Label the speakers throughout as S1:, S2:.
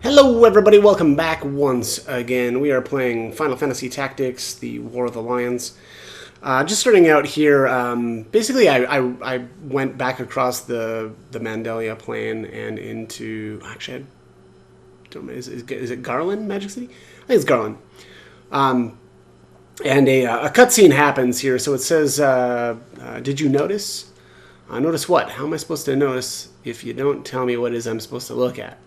S1: Hello everybody, welcome back once again. We are playing Final Fantasy Tactics, the War of the Lions. Just starting out here, basically I went back across the Mandalia Plain and into, actually, I don't know, is it Garland, Magic City? I think it's Garland. And a cutscene happens here, so it says, did you notice? Notice what? How am I supposed to notice if you don't tell me what it is I'm supposed to look at?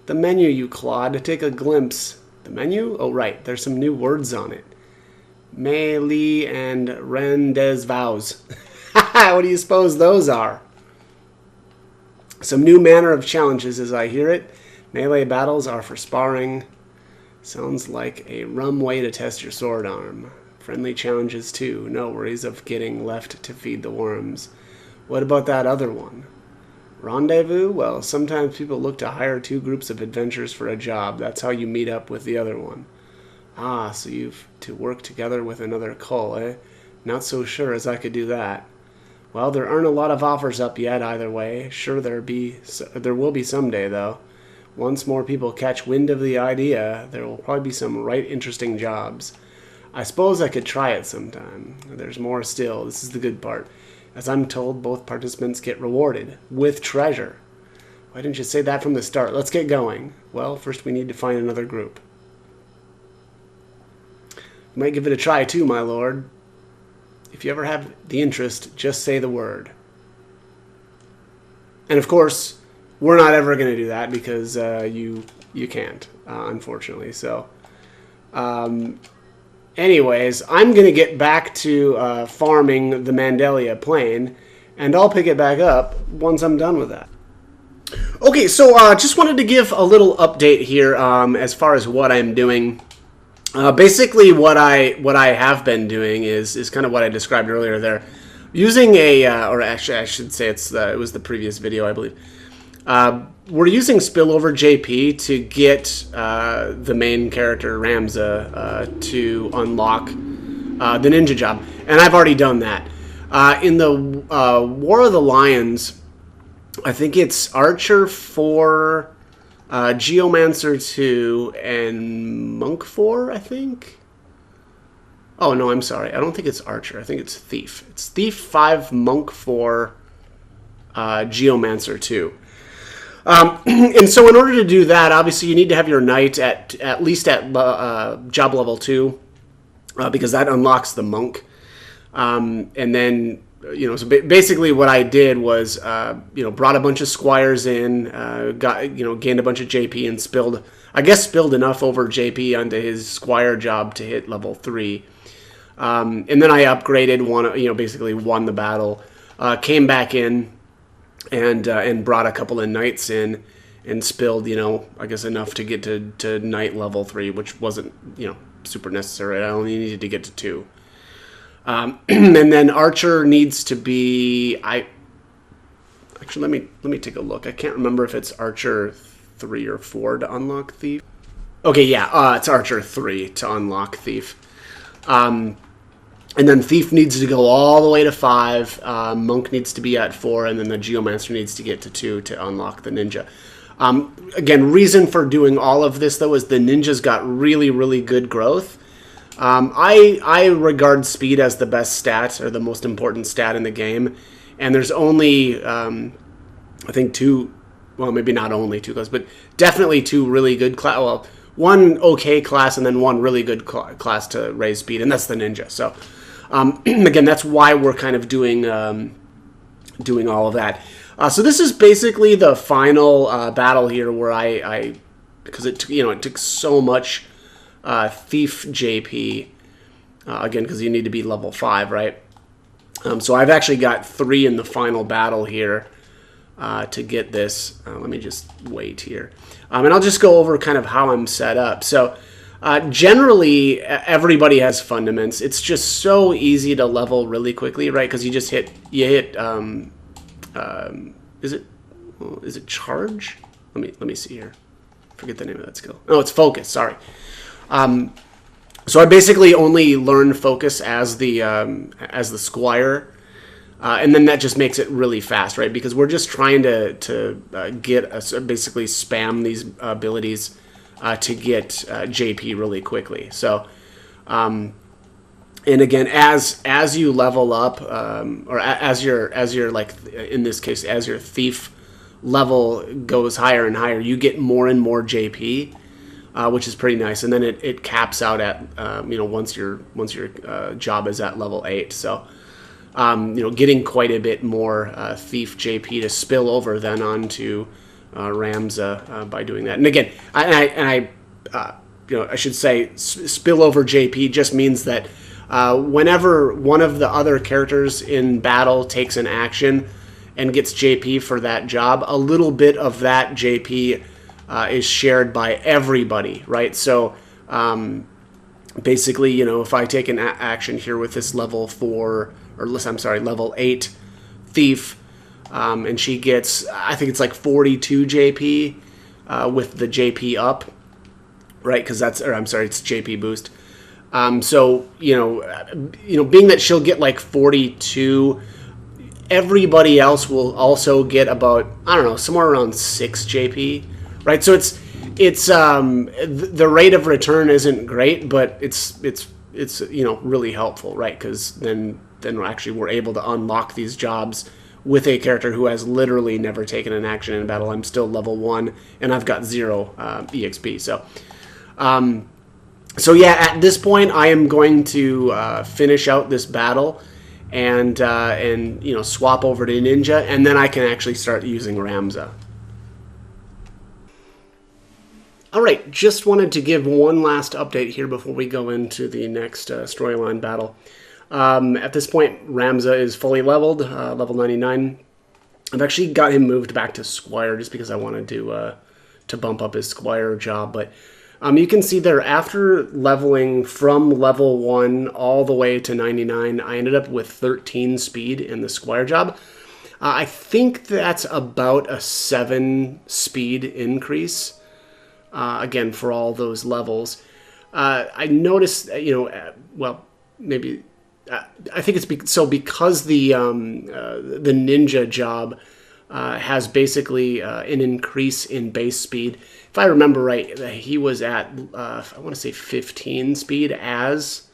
S1: The menu, you clod. Take a glimpse. The menu? Oh, right. There's some new words on it. Melee and Rendez vows. What do you suppose those are? Some new manner of challenges as I hear it. Melee battles are for sparring. Sounds like a rum way to test your sword arm. Friendly challenges too. No worries of getting left to feed the worms. What about that other one? Rendezvous? Well, sometimes people look to hire two groups of adventurers for a job. That's how you meet up with the other one. Ah, so you've to work together with another cull, eh? Not so sure as I could do that. Well, there aren't a lot of offers up yet either way. Sure there will be someday, though. Once more people catch wind of the idea, there will probably be some right interesting jobs. I suppose I could try it sometime. There's more still. This is the good part. As I'm told, both participants get rewarded with treasure. Why didn't you say that from the start? Let's get going. Well, first we need to find another group. You might give it a try too, my lord. If you ever have the interest, just say the word. And of course, we're not ever going to do that because you can't, unfortunately. So, anyways, I'm going to get back to farming the Mandalia Plain, and I'll pick it back up once I'm done with that. Okay, so just wanted to give a little update here as far as what I'm doing. Basically, what I have been doing is kind of what I described earlier there. Using or actually I should say it was the previous video, I believe. We're using Spillover JP to get the main character, Ramza, to unlock the ninja job. And I've already done that. In the War of the Lions, I think it's Archer 4, Geomancer 2, and Monk 4, I think? Oh, no, I'm sorry. I don't think it's Archer. I think it's Thief. It's Thief 5, Monk 4, Geomancer 2. And so in order to do that, obviously you need to have your knight at least at job level 2, because that unlocks the monk. And then, so basically what I did was, brought a bunch of squires in, gained a bunch of JP and spilled enough over JP onto his squire job to hit level 3. And then I upgraded basically won the battle, came back in, and brought a couple of knights in and spilled, I guess enough to get to knight level 3, which wasn't, super necessary. I only needed to get to 2. And then Archer needs to be, actually, let me take a look. I can't remember if it's Archer 3 or 4 to unlock Thief. Okay, yeah, it's Archer 3 to unlock Thief. And then Thief needs to go all the way to 5, Monk needs to be at 4, and then the Geomancer needs to get to 2 to unlock the Ninja. Again, reason for doing all of this, though, is the Ninja's got really, really good growth. I regard speed as the best stat, or the most important stat in the game, and there's only, I think 2, well, maybe not only 2 classes, but definitely 2 really good classes, well, 1 okay class and then 1 really good class to raise speed, and that's the Ninja, so... again, that's why we're kind of doing all of that. So this is basically the final battle here, where because it took so much Thief JP, again, because you need to be level 5, right? So I've actually got 3 in the final battle here to get this. Let me just wait here, and I'll just go over kind of how I'm set up. So. Generally, everybody has fundaments. It's just so easy to level really quickly, right? Because you hit, is it charge? Let me see here. Forget the name of that skill. Oh, it's focus. Sorry. So I basically only learn focus as the squire, And then that just makes it really fast, right? Because we're just trying to basically spam these abilities to get JP really quickly. So, and again, as you level up, or as your like in this case, as your thief level goes higher and higher, you get more and more JP, which is pretty nice. And then it caps out at once your job is at level 8. So. Getting quite a bit more thief JP to spill over then onto Ramza by doing that. And again, I should say spillover JP just means that whenever one of the other characters in battle takes an action and gets JP for that job, a little bit of that JP is shared by everybody, right? So basically, if I take an action here with this level 8 thief, and she gets, I think it's like 42 JP with the JP up, right? Because it's JP boost. So being that she'll get like 42, everybody else will also get about, I don't know, somewhere around 6 JP, right? So it's the rate of return isn't great, but it's really helpful, right? Because then we're able to unlock these jobs with a character who has literally never taken an action in battle. I'm still level 1, and I've got 0 EXP. So yeah, at this point, I am going to finish out this battle and swap over to Ninja, and then I can actually start using Ramza. All right, just wanted to give one last update here before we go into the next storyline battle. At this point, Ramza is fully leveled, level 99. I've actually got him moved back to Squire just because I wanted to bump up his Squire job. But you can see there, after leveling from level 1 all the way to 99, I ended up with 13 speed in the Squire job. I think that's about a 7 speed increase, again, for all those levels. I noticed, maybe... I think it's because the ninja job has basically an increase in base speed. If I remember right, he was at I want to say 15 speed as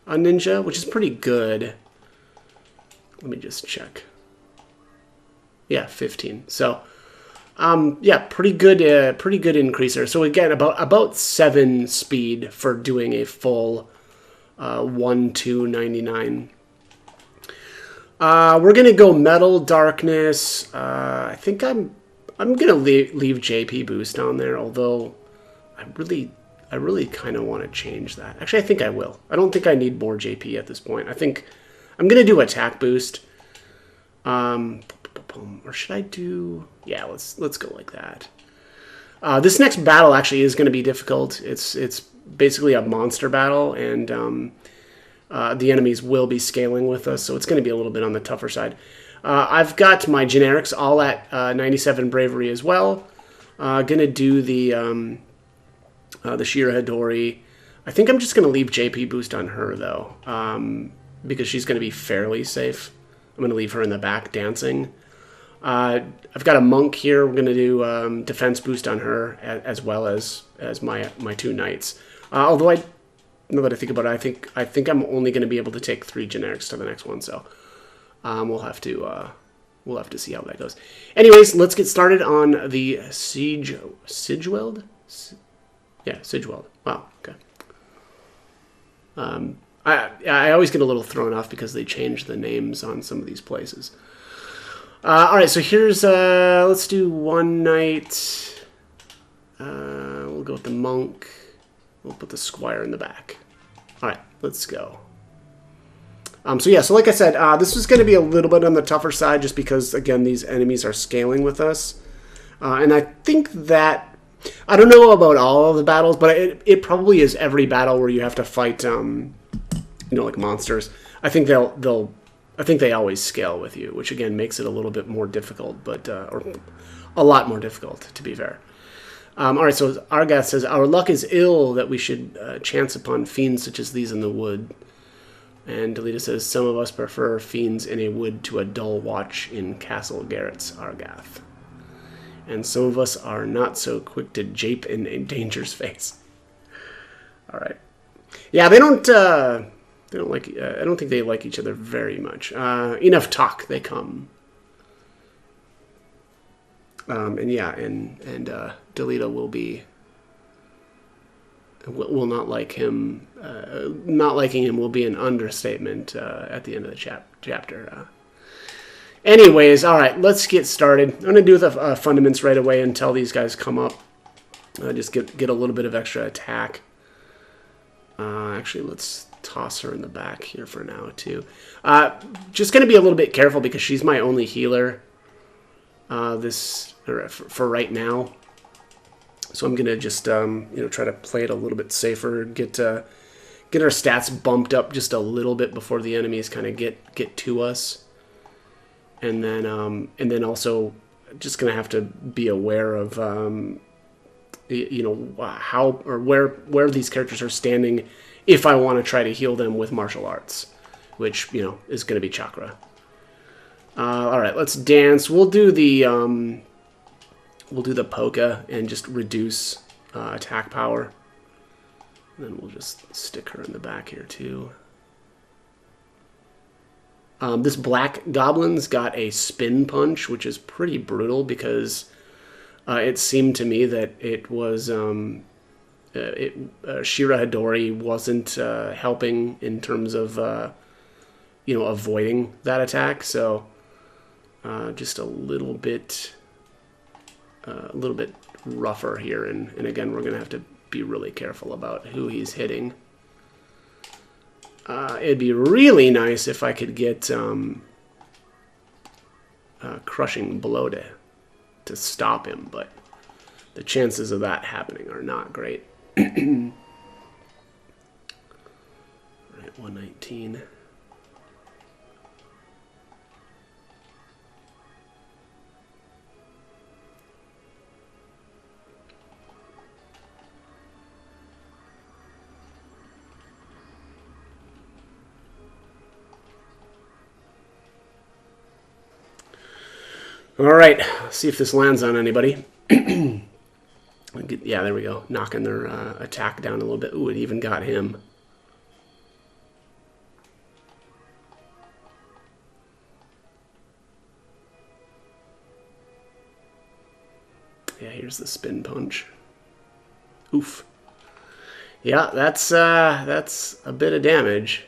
S1: a ninja, which is pretty good. Let me just check. Yeah, 15. So pretty good increase there. So again, about 7 speed for doing a full 1-2-99. We're gonna go metal darkness. I think I'm gonna leave JP boost on there, although I really kind of want to change that. Actually, I think I will. I don't think I need more JP at this point. I think I'm gonna do attack boost. Or should I do? Yeah, let's go like that. This next battle actually is going to be difficult. It's basically a monster battle, and the enemies will be scaling with us, so it's going to be a little bit on the tougher side. I've got my generics all at 97 bravery as well. Gonna do the Shira Hedori. I think I'm just going to leave JP boost on her, though, because she's going to be fairly safe. I'm going to leave her in the back dancing. I've got a monk here. We're going to do defense boost on her, as well as my 2 knights. Although now that I think about it, I think I'm only going to be able to take 3 generics to the next one. So we'll have to see how that goes. Anyways, let's get started on the Siedge Weald. Yeah, Siedge Weald. Wow. Okay. I always get a little thrown off because they change the names on some of these places. All right, so here's let's do 1 knight. We'll go with the monk. We'll put the squire in the back. All right, let's go. So like I said, this is going to be a little bit on the tougher side, just because again these enemies are scaling with us, and I think that I don't know about all of the battles, but it probably is every battle where you have to fight, like monsters. I think they always scale with you, which again makes it a little bit more difficult, but or a lot more difficult, to be fair. All right, so Argath says, our luck is ill that we should chance upon fiends such as these in the wood. And Delita says, some of us prefer fiends in a wood to a dull watch in Castle Garrett's Argath. And some of us are not so quick to jape in a danger's face. All right. Yeah, they don't like. I don't think they like each other very much. Enough talk, they come. And yeah, and Delita will not like him. Not liking him will be an understatement at the end of the chapter. Anyways, all right, let's get started. I'm gonna do the fundaments right away until these guys come up. Just get a little bit of extra attack. Actually, let's toss her in the back here for now too. Just gonna be a little bit careful because she's my only healer. For right now. So I'm gonna just try to play it a little bit safer, get our stats bumped up just a little bit before the enemies kind of get to us, and then also just gonna have to be aware of how or where these characters are standing if I want to try to heal them with martial arts, which is gonna be chakra. All right, let's dance. We'll do the polka and just reduce attack power. And then we'll just stick her in the back here too. This black goblin's got a spin punch, which is pretty brutal because it seemed to me that it was Shira Hadori wasn't helping in terms of avoiding that attack. So just a little bit rougher here, and again, we're gonna have to be really careful about who he's hitting. It'd be really nice if I could get crushing blow to stop him, but the chances of that happening are not great. All right, 119. All right, let's see if this lands on anybody. Yeah, there we go. Knocking their attack down a little bit. Ooh, it even got him. Yeah, here's the spin punch. Oof. Yeah, that's a bit of damage.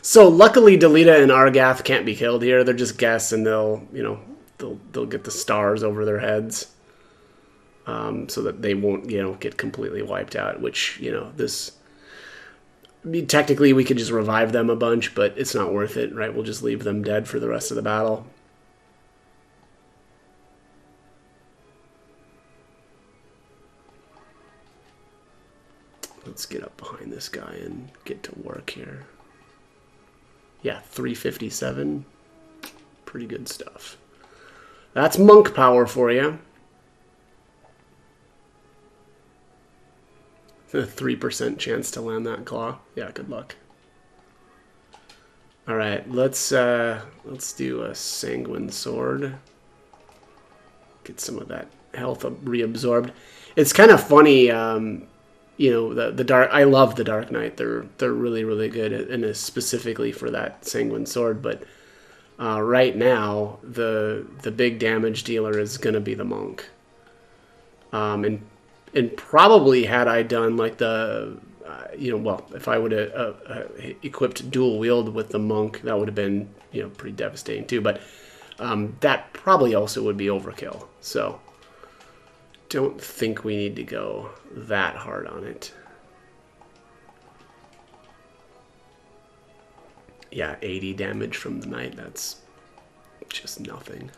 S1: So luckily Delita and Argath can't be killed here. They're just guests, and they'll get the stars over their heads, so that they won't get completely wiped out. Which technically we could just revive them a bunch, but it's not worth it, right? We'll just leave them dead for the rest of the battle. Let's get up behind this guy and get to work here. Yeah, 357. Pretty good stuff. That's monk power for you. A 3% chance to land that claw. Yeah, good luck. All right, let's do a sanguine sword. Get some of that health reabsorbed. It's kind of funny. The dark. I love the Dark Knight. They're really, really good, and specifically for that sanguine sword. But right now, the big damage dealer is going to be the monk. And probably had I done like the, if I would have equipped dual wield with the monk, that would have been pretty devastating too. But that probably also would be overkill. So don't think we need to go that hard on it. Yeah, 80 damage from the knight. That's just nothing.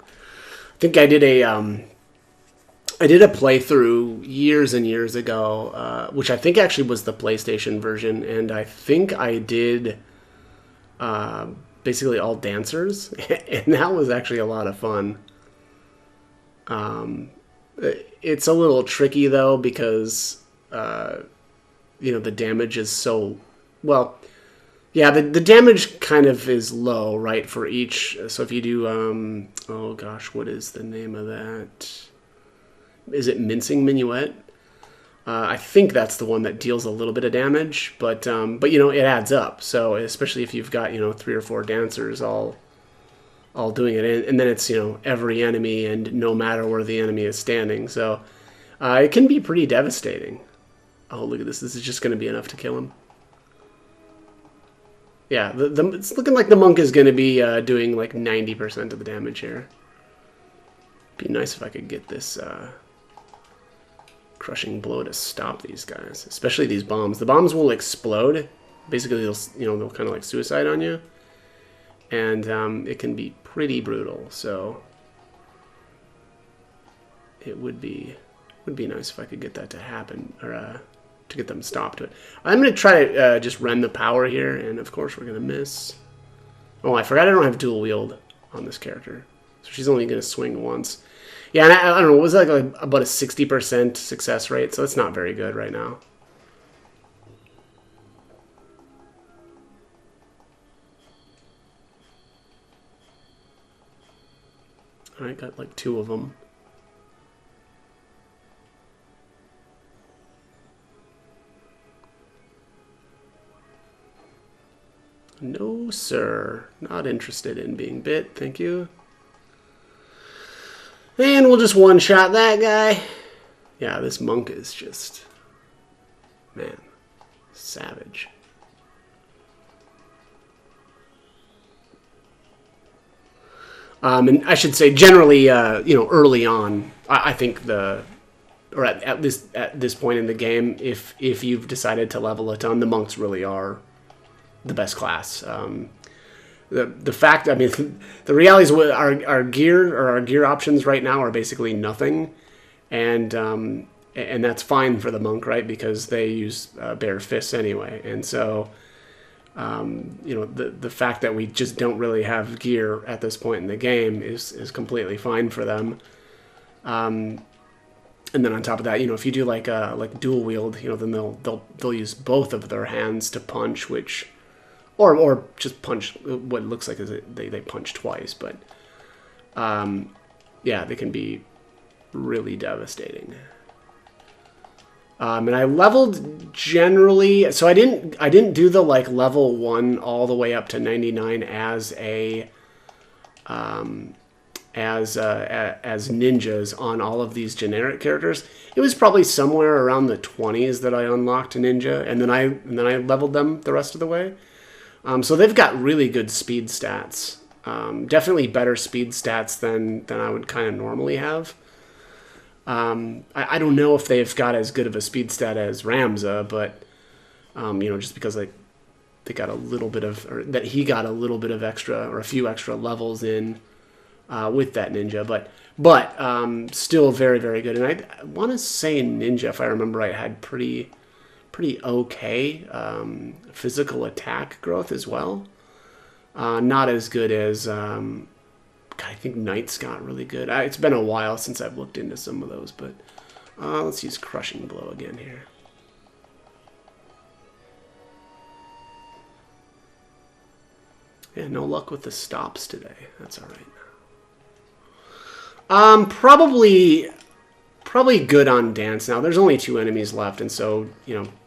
S1: I think I did a I did a playthrough years and years ago, which I think actually was the PlayStation version, and I think I did basically all dancers, and that was actually a lot of fun. It's a little tricky though because the damage is so well. Yeah, the damage kind of is low, right, for each. So if you do, oh gosh, what is the name of that? Is it Mincing Minuet? I think that's the one that deals a little bit of damage, but it adds up. So especially if you've got 3 or 4 dancers all doing it, and then it's every enemy and no matter where the enemy is standing. So it can be pretty devastating. Oh, look at this! This is just going to be enough to kill him. Yeah, it's looking like the monk is going to be doing like 90% of the damage here. Be nice if I could get this crushing blow to stop these guys, especially these bombs. The bombs will explode. Basically, they'll kind of like suicide on you, and it can be pretty brutal. So it would be nice if I could get that to happen, or to get them stopped. But I'm going to try to just rend the power here, and of course we're going to miss. Oh, I forgot I don't have dual wield on this character, so she's only going to swing once. Yeah, and I don't know, it was like about a 60% success rate, so it's not very good right now. Alright, got like 2 of them. No, sir. Not interested in being bit, thank you. And we'll just one-shot that guy. Yeah, this monk is just, man, savage. And I should say, generally, early on, I think or at this point in the game, if you've decided to level a ton, the monks really are the best class. The fact, I mean, the reality is our gear options right now are basically nothing, and that's fine for the monk, right? Because they use bare fists anyway, and so the fact that we just don't really have gear at this point in the game is completely fine for them. And then on top of that, if you do like dual wield, then they'll use both of their hands to punch, which. Or just punch what looks like is they punch twice, but yeah, they can be really devastating. And I leveled generally, so I didn't do the like level 1 all the way up to 99 as ninjas on all of these generic characters. It was probably somewhere around the 20s that I unlocked a ninja, and then I leveled them the rest of the way. So they've got really good speed stats. Definitely better speed stats than I would kind of normally have. I don't know if they've got as good of a speed stat as Ramza, but just because they got a little bit of, or that he got a little bit of extra or a few extra levels in with that ninja, but still very, very good. And I want to say Ninja, if I remember right, had pretty okay physical attack growth as well. Not as good as God, I think Knight's got really good. It's been a while since I've looked into some of those, but let's use Crushing Blow again here. Yeah, no luck with the stops today. That's all right. Probably good on dance now. There's only 2 enemies left, and so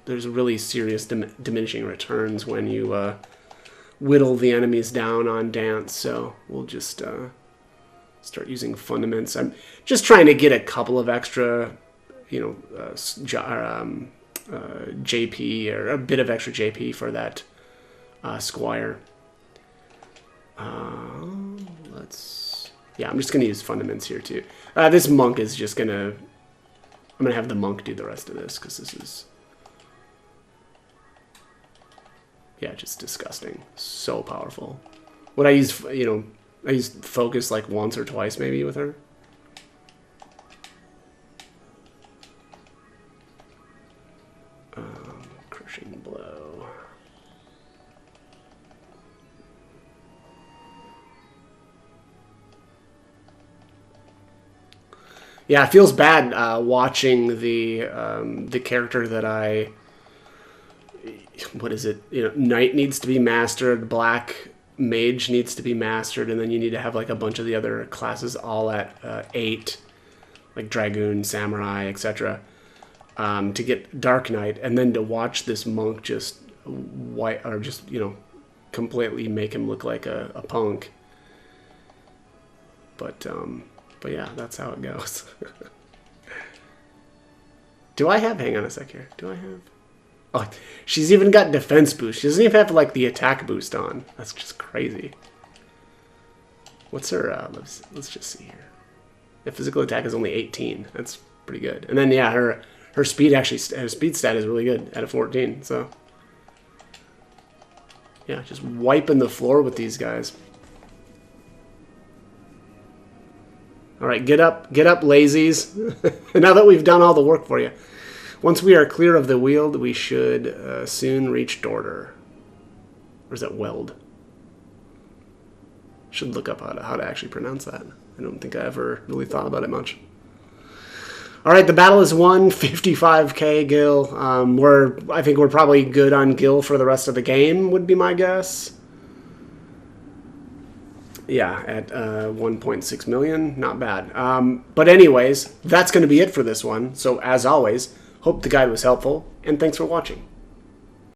S1: there's really serious diminishing returns when you whittle the enemies down on dance. So we'll just start using fundaments. I'm just trying to get a couple of extra, JP or a bit of extra JP for that squire. Yeah, I'm just gonna use fundaments here too. This monk is just gonna. I'm gonna have the monk do the rest of this because this is. Yeah, just disgusting. So powerful. Would I use, I used focus like once or twice maybe with her. Yeah, it feels bad watching the character that what is it? You know, Knight needs to be mastered, Black Mage needs to be mastered, and then you need to have like a bunch of the other classes all at 8, like Dragoon, Samurai, etc. To get Dark Knight, and then to watch this monk just white or just completely make him look like a punk. But yeah, that's how it goes. Do I have? Hang on a sec here. Do I have? Oh, she's even got defense boost. She doesn't even have like the attack boost on. That's just crazy. What's her? Let's just see here. The physical attack is only 18. That's pretty good. And then yeah, her speed actually, her speed stat is really good at a 14. So yeah, just wiping the floor with these guys. All right, get up, lazies. Now that we've done all the work for you. Once we are clear of the Weald, we should soon reach Dorder. Or is that Weld? Should look up how to actually pronounce that. I don't think I ever really thought about it much. All right, the battle is won. 55k Gil. I think we're probably good on Gil for the rest of the game, would be my guess. Yeah, at 1.6 million. Not bad. But anyways, that's going to be it for this one. So as always, hope the guide was helpful, and thanks for watching.